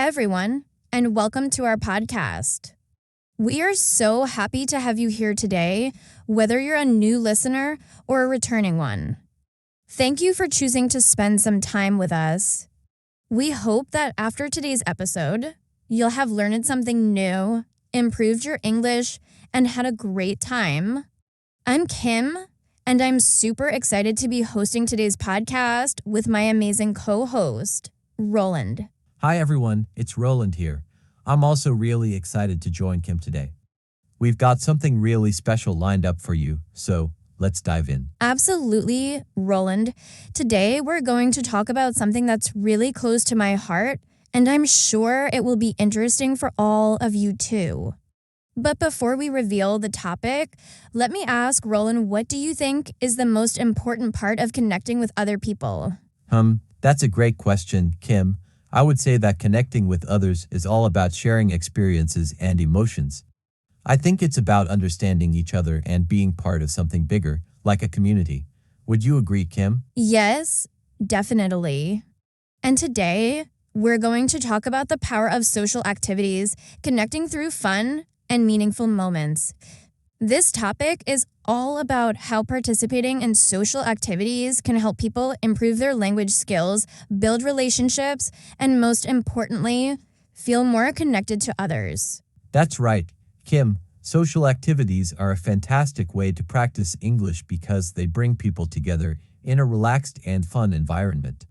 everyone, and welcome to our podcast. We are so happy to have you here today, whether you're a new listener or a returning one. Thank you for choosing to spend some time with us. We hope that after today's episode, you'll have learned something new, improved your English, and had a great time. I'm Kim, and I'm super excited to be hosting today's podcast with my amazing co-host, Roland. Hi everyone, it's Roland here. I'm also really excited to join Kim today. We've got something really special lined up for you, so let's dive in. Absolutely, Roland. Today we're going to talk about something that's really close to my heart, and I'm sure it will be interesting for all of you too. But before we reveal the topic, let me ask Roland, what do you think is the most important part of connecting with other people? That's a great question, Kim. I would say that connecting with others is all about sharing experiences and emotions. I think it's about understanding each other and being part of something bigger, like a community. Would you agree, Kim? Yes, definitely. And today, we're going to talk about the power of social activities, connecting through fun and meaningful moments. This topic is all about how participating in social activities can help people improve their language skills, build relationships, and most importantly, feel more connected to others. That's right, Kim. Social activities are a fantastic way to practice English because they bring people together in a relaxed and fun environment.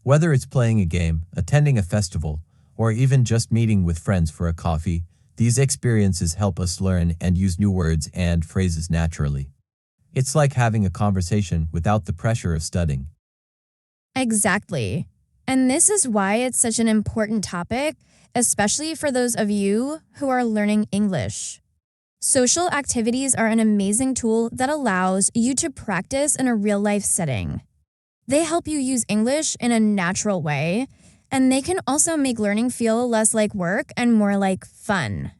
Whether it's playing a game, attending a festival, or even just meeting with friends for a coffee, these experiences help us learn and use new words and phrases naturally. It's like having a conversation without the pressure of studying. Exactly. And this is why it's such an important topic, especially for those of you who are learning English. Social activities are an amazing tool that allows you to practice in a real-life setting. They help you use English in a natural way, and they can also make learning feel less like work and more like fun.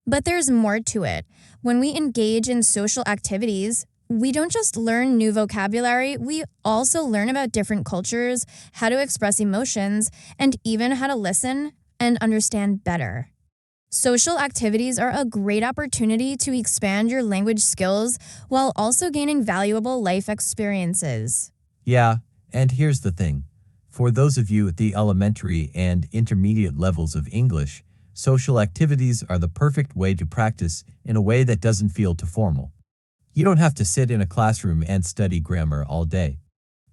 But there's more to it. When we engage in social activities, we don't just learn new vocabulary, we also learn about different cultures, how to express emotions, and even how to listen and understand better. Social activities are a great opportunity to expand your language skills while also gaining valuable life experiences. Yeah, and here's the thing. For those of you at the elementary and intermediate levels of English, social activities are the perfect way to practice in a way that doesn't feel too formal. You don't have to sit in a classroom and study grammar all day.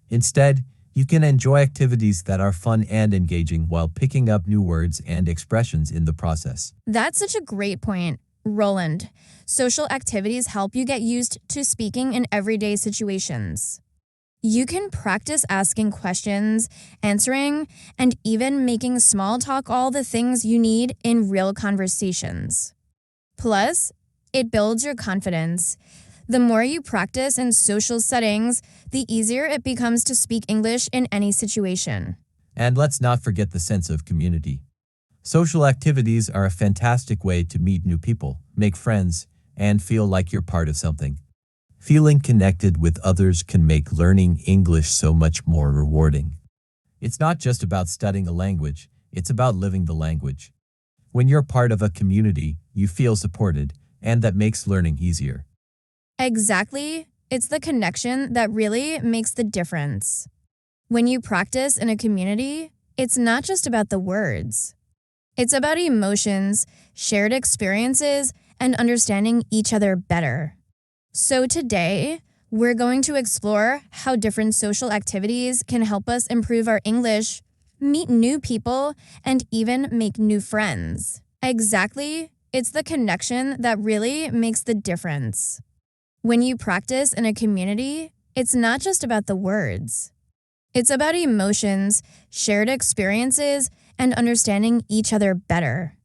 Instead, you can enjoy activities that are fun and engaging while picking up new words and expressions in the process. That's such a great point, Roland. Social activities help you get used to speaking in everyday situations. You can practice asking questions, answering, and even making small talk all the things you need in real conversations. Plus, it builds your confidence. The more you practice in social settings, the easier it becomes to speak English in any situation. And let's not forget the sense of community. Social activities are a fantastic way to meet new people, make friends, and feel like you're part of something. Feeling connected with others can make learning English so much more rewarding. It's not just about studying a language, it's about living the language. When you're part of a community, you feel supported, and that makes learning easier. Exactly. It's the connection that really makes the difference. When you practice in a community, it's not just about the words. It's about emotions, shared experiences, and understanding each other better. So today, we're going to explore how different social activities can help us improve our English, meet new people, and even make new friends. Exactly, it's the connection that really makes the difference. When you practice in a community, it's not just about the words. It's about emotions, shared experiences, and understanding each other better.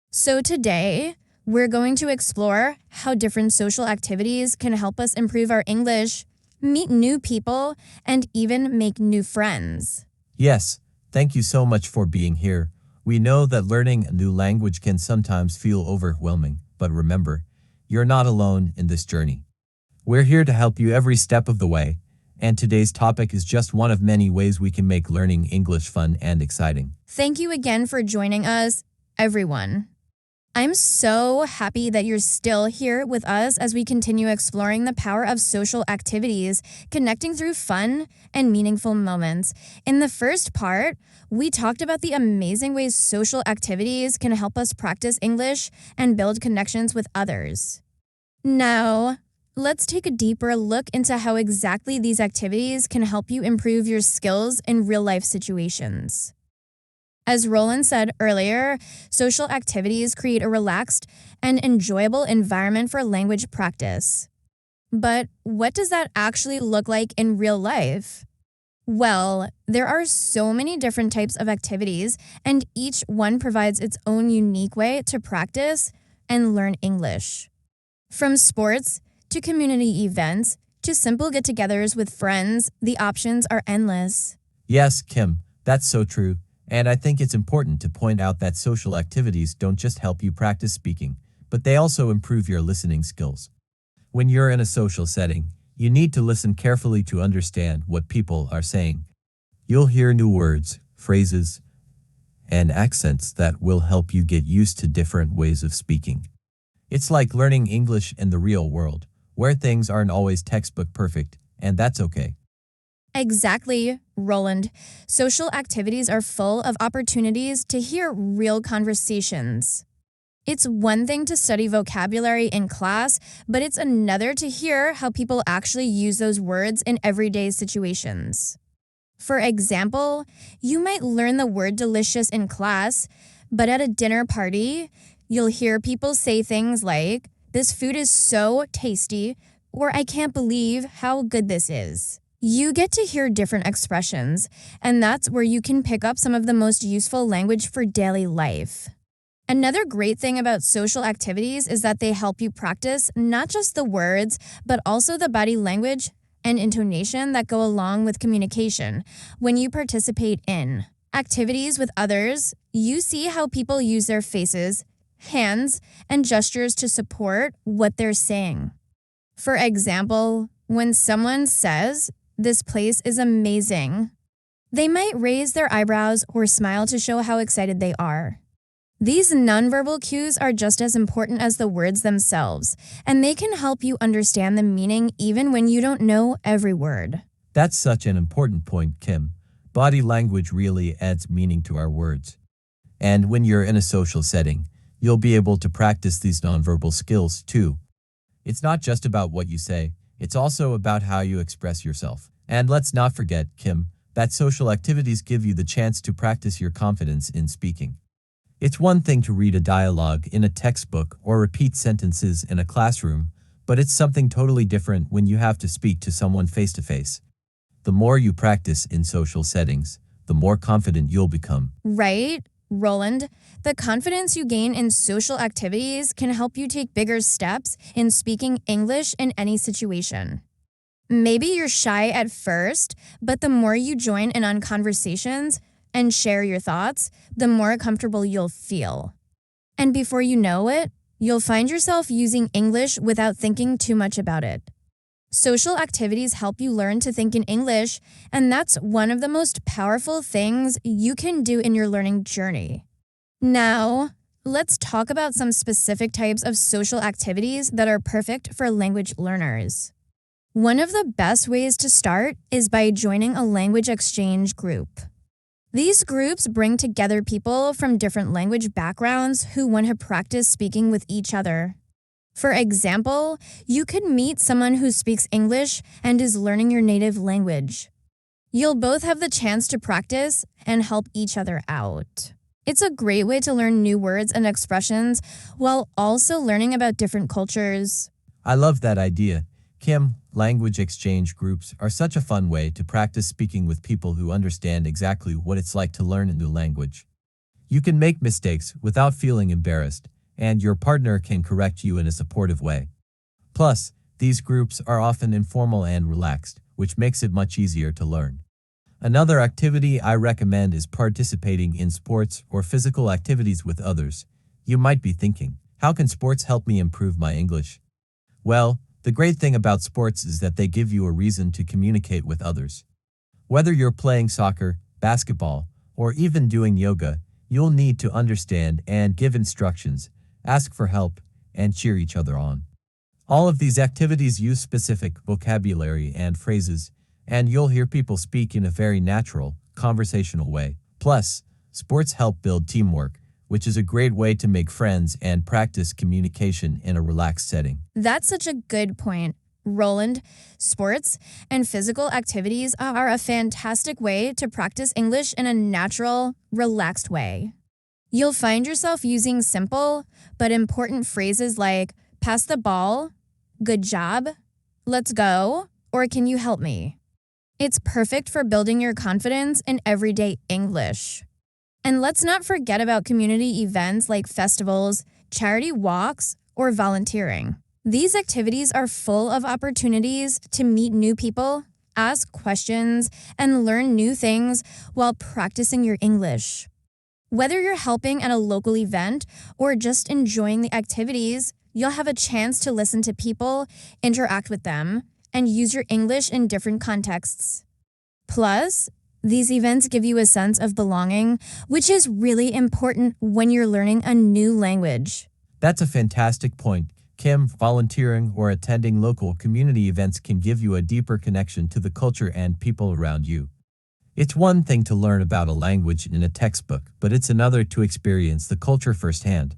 So today, we're going to explore how different social activities can help us improve our English, meet new people, and even make new friends. Yes, thank you so much for being here. We know that learning a new language can sometimes feel overwhelming, but remember, you're not alone in this journey. We're here to help you every step of the way, And today's topic is just one of many ways we can make learning English fun and exciting. Thank you again for joining us, everyone. I'm so happy that you're still here with us as we continue exploring the power of social activities, connecting through fun and meaningful moments. In the first part, we talked about the amazing ways social activities can help us practice English and build connections with others. Now, let's take a deeper look into how exactly these activities can help you improve your skills in real-life situations. As Roland said earlier, social activities create a relaxed and enjoyable environment for language practice. But what does that actually look like in real life? Well, there are so many different types of activities, and each one provides its own unique way to practice and learn English. From sports to community events to simple get-togethers with friends, the options are endless. Yes, Kim, that's so true. And I think it's important to point out that social activities don't just help you practice speaking, but they also improve your listening skills. When you're in a social setting, you need to listen carefully to understand what people are saying. You'll hear new words, phrases, and accents that will help you get used to different ways of speaking. It's like learning English in the real world, where things aren't always textbook perfect, and that's okay. Exactly, Roland. Social activities are full of opportunities to hear real conversations. It's one thing to study vocabulary in class, but it's another to hear how people actually use those words in everyday situations. For example, you might learn the word delicious in class, but at a dinner party, you'll hear people say things like, "This food is so tasty," or "I can't believe how good this is." You get to hear different expressions, and that's where you can pick up some of the most useful language for daily life. Another great thing about social activities is that they help you practice not just the words, but also the body language and intonation that go along with communication. When you participate in activities with others, you see how people use their faces, hands, and gestures to support what they're saying. For example, when someone says, "This place is amazing," they might raise their eyebrows or smile to show how excited they are. These nonverbal cues are just as important as the words themselves, and they can help you understand the meaning even when you don't know every word. That's such an important point, Kim. Body language really adds meaning to our words. And when you're in a social setting, you'll be able to practice these nonverbal skills too. It's not just about what you say, it's also about how you express yourself. And let's not forget, Kim, that social activities give you the chance to practice your confidence in speaking. It's one thing to read a dialogue in a textbook or repeat sentences in a classroom, but it's something totally different when you have to speak to someone face to face. The more you practice in social settings, the more confident you'll become. Right, Roland? The confidence you gain in social activities can help you take bigger steps in speaking English in any situation. Maybe you're shy at first, but the more you join in on conversations and share your thoughts, the more comfortable you'll feel. And before you know it, you'll find yourself using English without thinking too much about it. Social activities help you learn to think in English, and that's one of the most powerful things you can do in your learning journey. Now, let's talk about some specific types of social activities that are perfect for language learners. One of the best ways to start is by joining a language exchange group. These groups bring together people from different language backgrounds who want to practice speaking with each other. For example, you could meet someone who speaks English and is learning your native language. You'll both have the chance to practice and help each other out. It's a great way to learn new words and expressions while also learning about different cultures. I love that idea. Kim, language exchange groups are such a fun way to practice speaking with people who understand exactly what it's like to learn a new language. You can make mistakes without feeling embarrassed, and your partner can correct you in a supportive way. Plus, these groups are often informal and relaxed, which makes it much easier to learn. Another activity I recommend is participating in sports or physical activities with others. You might be thinking, how can sports help me improve my English? Well, The great thing about sports is that they give you a reason to communicate with others. Whether you're playing soccer, basketball, or even doing yoga, you'll need to understand and give instructions, ask for help, and cheer each other on. All of these activities use specific vocabulary and phrases, and you'll hear people speak in a very natural, conversational way. Plus, sports help build teamwork, which is a great way to make friends and practice communication in a relaxed setting. That's such a good point, Roland. Sports and physical activities are a fantastic way to practice English in a natural, relaxed way. You'll find yourself using simple but important phrases like pass the ball, good job, let's go, or can you help me? It's perfect for building your confidence in everyday English. And let's not forget about community events like festivals, charity walks, or volunteering. These activities are full of opportunities to meet new people, ask questions, and learn new things while practicing your English. Whether you're helping at a local event or just enjoying the activities, you'll have a chance to listen to people, interact with them, and use your English in different contexts. Plus, these events give you a sense of belonging, which is really important when you're learning a new language. That's a fantastic point, Kim. Volunteering or attending local community events can give you a deeper connection to the culture and people around you. It's one thing to learn about a language in a textbook, but it's another to experience the culture firsthand.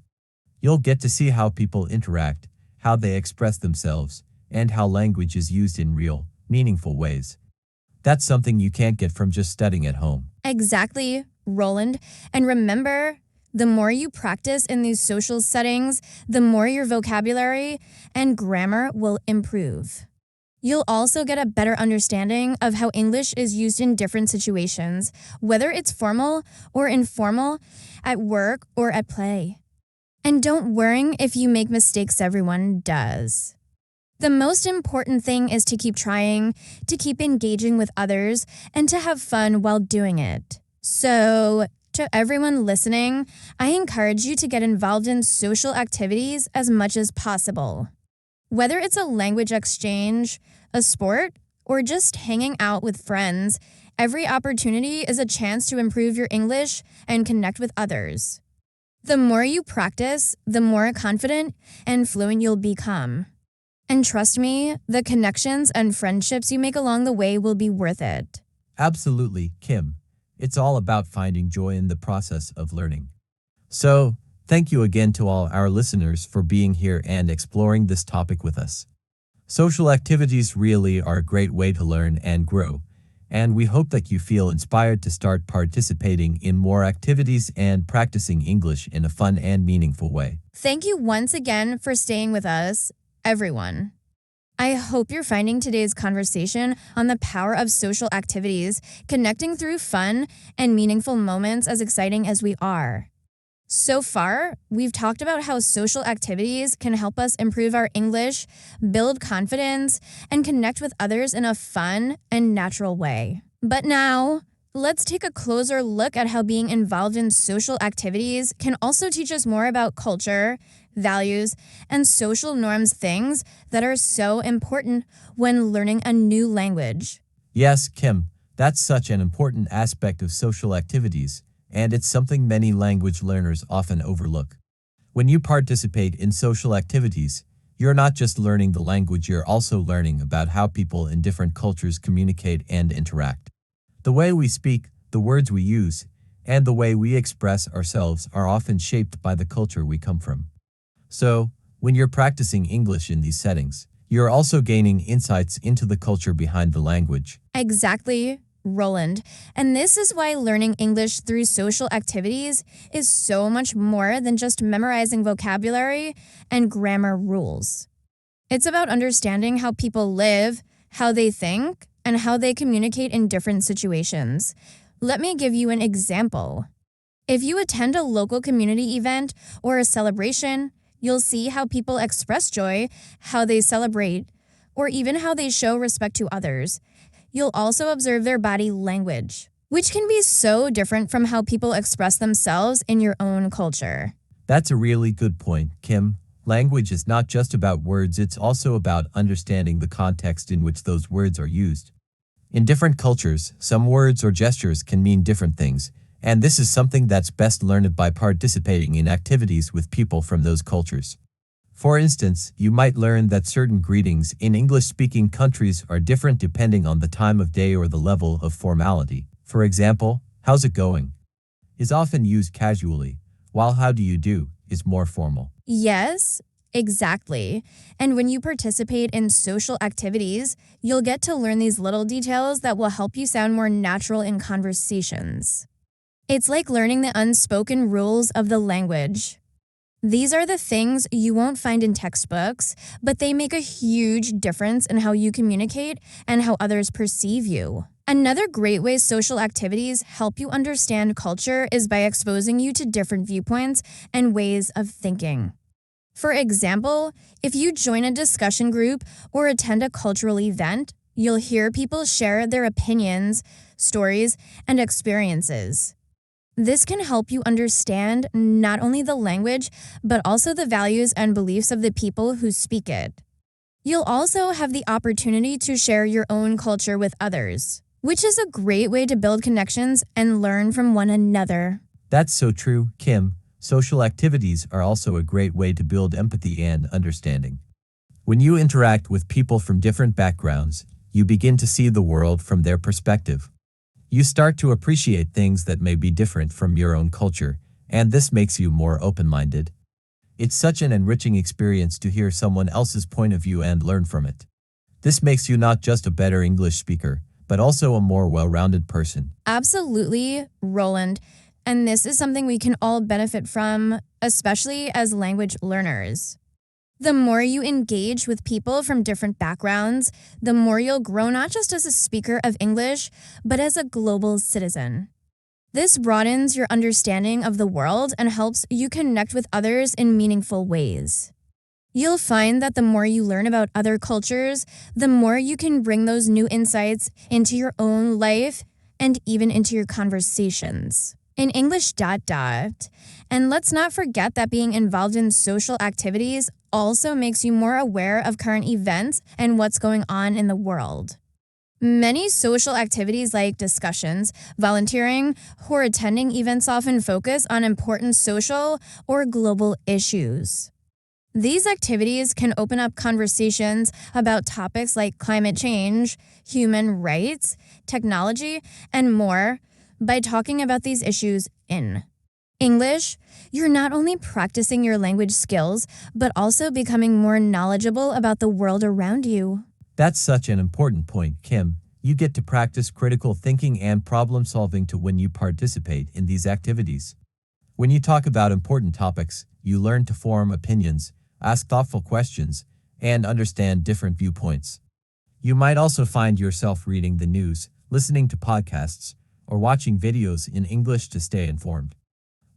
You'll get to see how people interact, how they express themselves, and how language is used in real, meaningful ways. That's something you can't get from just studying at home. Exactly, Roland. And remember, the more you practice in these social settings, the more your vocabulary and grammar will improve. You'll also get a better understanding of how English is used in different situations, whether it's formal or informal, at work or at play. And don't worry if you make mistakes, everyone does. The most important thing is to keep trying, to keep engaging with others, and to have fun while doing it. So, to everyone listening, I encourage you to get involved in social activities as much as possible. Whether it's a language exchange, a sport, or just hanging out with friends, every opportunity is a chance to improve your English and connect with others. The more you practice, the more confident and fluent you'll become. And trust me, the connections and friendships you make along the way will be worth it. Absolutely, Kim. It's all about finding joy in the process of learning. So, thank you again to all our listeners for being here and exploring this topic with us. Social activities really are a great way to learn and grow, and we hope that you feel inspired to start participating in more activities and practicing English in a fun and meaningful way. Thank you once again for staying with us, everyone. I hope you're finding today's conversation on the power of social activities, connecting through fun and meaningful moments as exciting as we are. So far, we've talked about how social activities can help us improve our English, build confidence, and connect with others in a fun and natural way. But now, let's take a closer look at how being involved in social activities can also teach us more about culture, values, and social norms, things that are so important when learning a new language. Yes, Kim, that's such an important aspect of social activities, and it's something many language learners often overlook. When you participate in social activities, you're not just learning the language, you're also learning about how people in different cultures communicate and interact. The way we speak, the words we use, and the way we express ourselves are often shaped by the culture we come from. So, when you're practicing English in these settings, you're also gaining insights into the culture behind the language. Exactly, Roland. And this is why learning English through social activities is so much more than just memorizing vocabulary and grammar rules. It's about understanding how people live, how they think, and how they communicate in different situations. Let me give you an example. If you attend a local community event or a celebration, you'll see how people express joy, how they celebrate, or even how they show respect to others. You'll also observe their body language, which can be so different from how people express themselves in your own culture. That's a really good point, Kim. Language is not just about words, it's also about understanding the context in which those words are used. In different cultures, some words or gestures can mean different things, and this is something that's best learned by participating in activities with people from those cultures. For instance, you might learn that certain greetings in English-speaking countries are different depending on the time of day or the level of formality. For example, "How's it going?" is often used casually, while "How do you do?" is more formal. Yes, exactly. And when you participate in social activities, you'll get to learn these little details that will help you sound more natural in conversations. It's like learning the unspoken rules of the language. These are the things you won't find in textbooks, but they make a huge difference in how you communicate and how others perceive you. Another great way social activities help you understand culture is by exposing you to different viewpoints and ways of thinking. For example, if you join a discussion group or attend a cultural event, you'll hear people share their opinions, stories, and experiences. This can help you understand not only the language, but also the values and beliefs of the people who speak it. You'll also have the opportunity to share your own culture with others, which is a great way to build connections and learn from one another. That's so true, Kim. Social activities are also a great way to build empathy and understanding. When you interact with people from different backgrounds, you begin to see the world from their perspective. You start to appreciate things that may be different from your own culture, and this makes you more open-minded. It's such an enriching experience to hear someone else's point of view and learn from it. This makes you not just a better English speaker, but also a more well-rounded person. Absolutely, Roland. And this is something we can all benefit from, especially as language learners. The more you engage with people from different backgrounds, the more you'll grow not just as a speaker of English, but as a global citizen. This broadens your understanding of the world and helps you connect with others in meaningful ways. You'll find that the more you learn about other cultures, the more you can bring those new insights into your own life and even into your conversations. In English ... And let's not forget that being involved in social activities also makes you more aware of current events and what's going on in the world. Many social activities like discussions, volunteering, or attending events often focus on important social or global issues. These activities can open up conversations about topics like climate change, human rights, technology, and more by talking about these issues in English. You're not only practicing your language skills, but also becoming more knowledgeable about the world around you. That's such an important point, Kim. You get to practice critical thinking and problem solving when you participate in these activities. When you talk about important topics, you learn to form opinions, ask thoughtful questions, and understand different viewpoints. You might also find yourself reading the news, listening to podcasts, or watching videos in English to stay informed.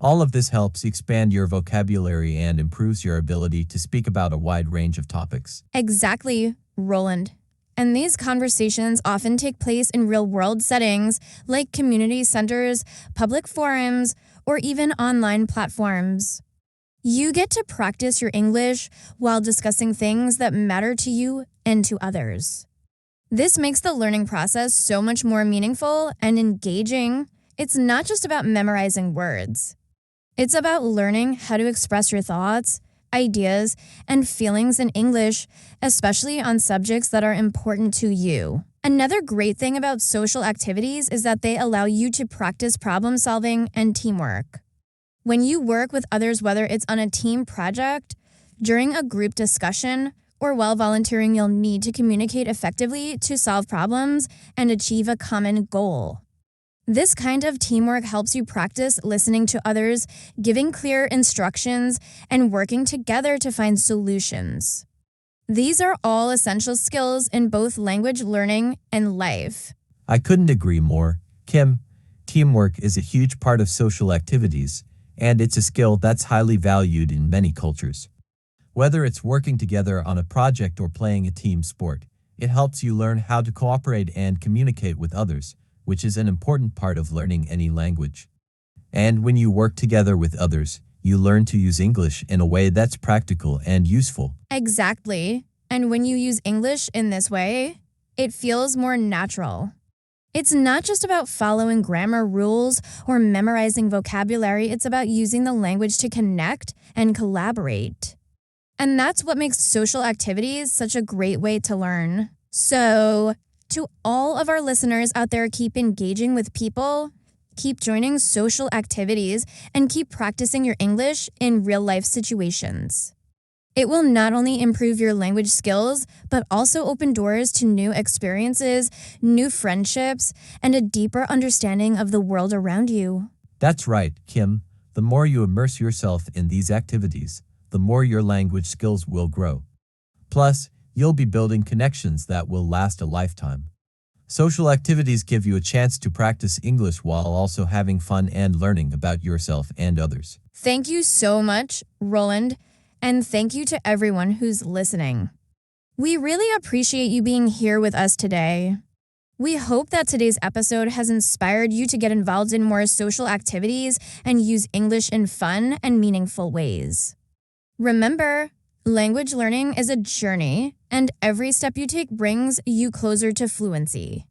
All of this helps expand your vocabulary and improves your ability to speak about a wide range of topics. Exactly, Roland. And these conversations often take place in real-world settings like community centers, public forums, or even online platforms. You get to practice your English while discussing things that matter to you and to others. This makes the learning process so much more meaningful and engaging. It's not just about memorizing words. It's about learning how to express your thoughts, ideas, and feelings in English, especially on subjects that are important to you. Another great thing about social activities is that they allow you to practice problem solving and teamwork. When you work with others, whether it's on a team project, during a group discussion, or while volunteering, you'll need to communicate effectively to solve problems and achieve a common goal. This kind of teamwork helps you practice listening to others, giving clear instructions, and working together to find solutions. These are all essential skills in both language learning and life. I couldn't agree more. Kim, teamwork is a huge part of social activities, and it's a skill that's highly valued in many cultures. Whether it's working together on a project or playing a team sport, it helps you learn how to cooperate and communicate with others, which is an important part of learning any language. And when you work together with others, You learn to use English in a way that's practical and useful. Exactly. And when you use English in this way, it feels more natural. It's not just about following grammar rules or memorizing vocabulary, it's about using the language to connect and collaborate. And that's what makes social activities such a great way to learn. So, to all of our listeners out there, keep engaging with people, keep joining social activities, and keep practicing your English in real-life situations. It will not only improve your language skills, but also open doors to new experiences, new friendships, and a deeper understanding of the world around you. That's right, Kim. The more you immerse yourself in these activities, the more your language skills will grow. Plus, you'll be building connections that will last a lifetime. Social activities give you a chance to practice English while also having fun and learning about yourself and others. Thank you so much, Roland, and thank you to everyone who's listening. We really appreciate you being here with us today. We hope that today's episode has inspired you to get involved in more social activities and use English in fun and meaningful ways. Remember, language learning is a journey, and every step you take brings you closer to fluency.